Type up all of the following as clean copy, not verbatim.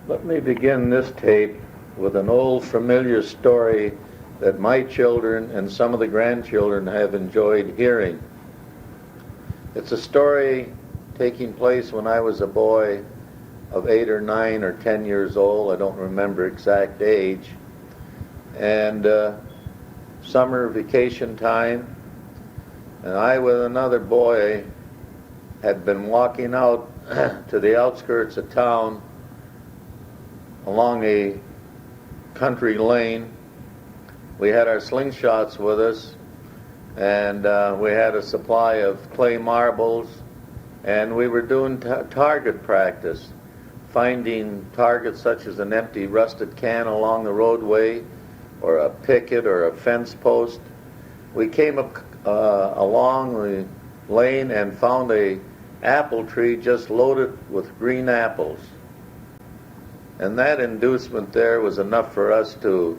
Let me begin this tape with an old familiar story that my children and some of the grandchildren have enjoyed hearing. It's a story taking place when I was a boy of 8 or 9 or 10 years old. I don't remember exact age. And summer vacation time, and I with another boy had been walking out to the outskirts of town along a country lane. We had our slingshots with us, and we had a supply of clay marbles, and we were doing target practice, finding targets such as an empty rusted can along the roadway or a picket or a fence post. We came up along the lane and found a apple tree just loaded with green apples. And that inducement there was enough for us to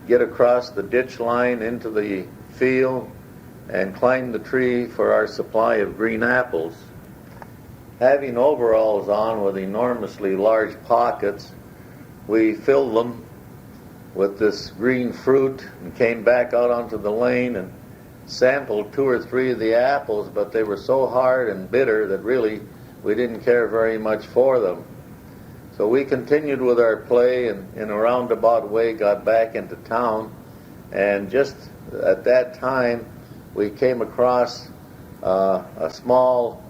get across the ditch line into the field and climb the tree for our supply of green apples. Having overalls on with enormously large pockets, we filled them with this green fruit and came back out onto the lane and sampled 2 or 3 of the apples, but they were so hard and bitter that really we didn't care very much for them. So we continued with our play and in a roundabout way got back into town, and just at that time we came across a small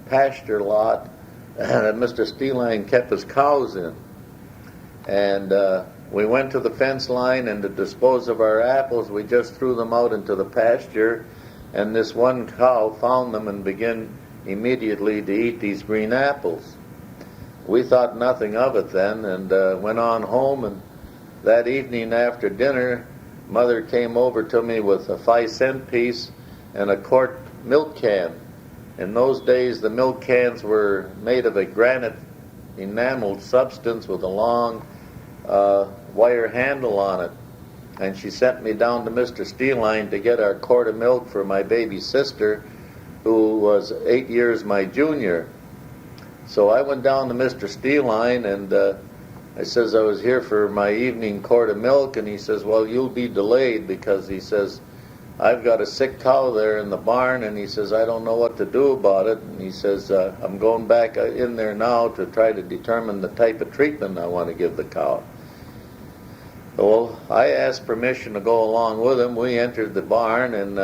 pasture lot that Mr. Steeline kept his cows in. And we went to the fence line, and to dispose of our apples we just threw them out into the pasture, and this one cow found them and began immediately to eat these green apples. We thought nothing of it then, and went on home, and that evening after dinner Mother came over to me with a 5-cent piece and a quart milk can. In those days the milk cans were made of a granite enameled substance with a long wire handle on it, and she sent me down to Mr. Steeline to get our quart of milk for my baby sister, who was 8 years my junior. So I went down to Mr. Steeline, and I says I was here for my evening quart of milk, and he says, well, you'll be delayed, because he says I've got a sick cow there in the barn, and he says I don't know what to do about it, and he says I'm going back in there now to try to determine the type of treatment I want to give the cow. Well, I asked permission to go along with him. We entered the barn, and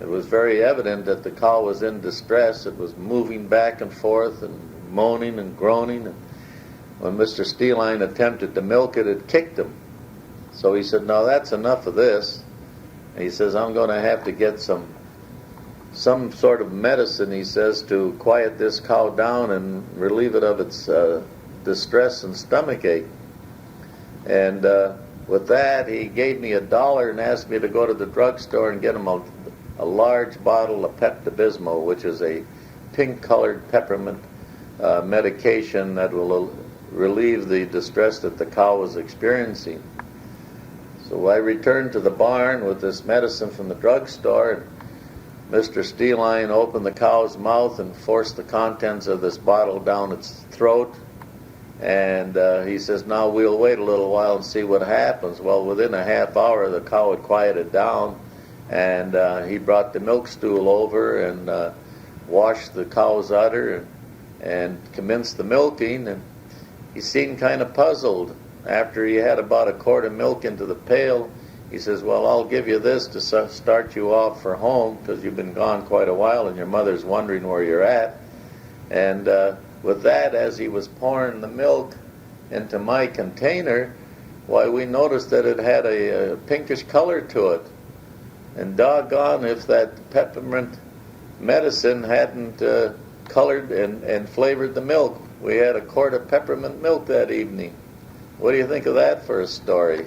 it was very evident that the cow was in distress. It was moving back and forth and moaning and groaning, and when Mr. Steeline attempted to milk it, it kicked him. So he said, now that's enough of this. And he says, I'm going to have to get some sort of medicine, he says, to quiet this cow down and relieve it of its distress and stomachache. And with that, he gave me $1 and asked me to go to the drugstore and get him a large bottle of Pepto-Bismol, which is a pink-colored peppermint medication that will relieve the distress that the cow was experiencing. So I returned to the barn with this medicine from the drugstore, and Mr. Steeline opened the cow's mouth and forced the contents of this bottle down its throat, and he says, now we'll wait a little while and see what happens. Well, within a half hour the cow had quieted down, and he brought the milk stool over and washed the cow's udder and commenced the milking, and he seemed kind of puzzled. After he had about a quart of milk into the pail, he says, well, I'll give you this to start you off for home, because you've been gone quite a while and your mother's wondering where you're at. And with that, as he was pouring the milk into my container, why, we noticed that it had a pinkish color to it. And doggone if that peppermint medicine hadn't colored and flavored the milk. We had a quart of peppermint milk that evening. What do you think of that for a story?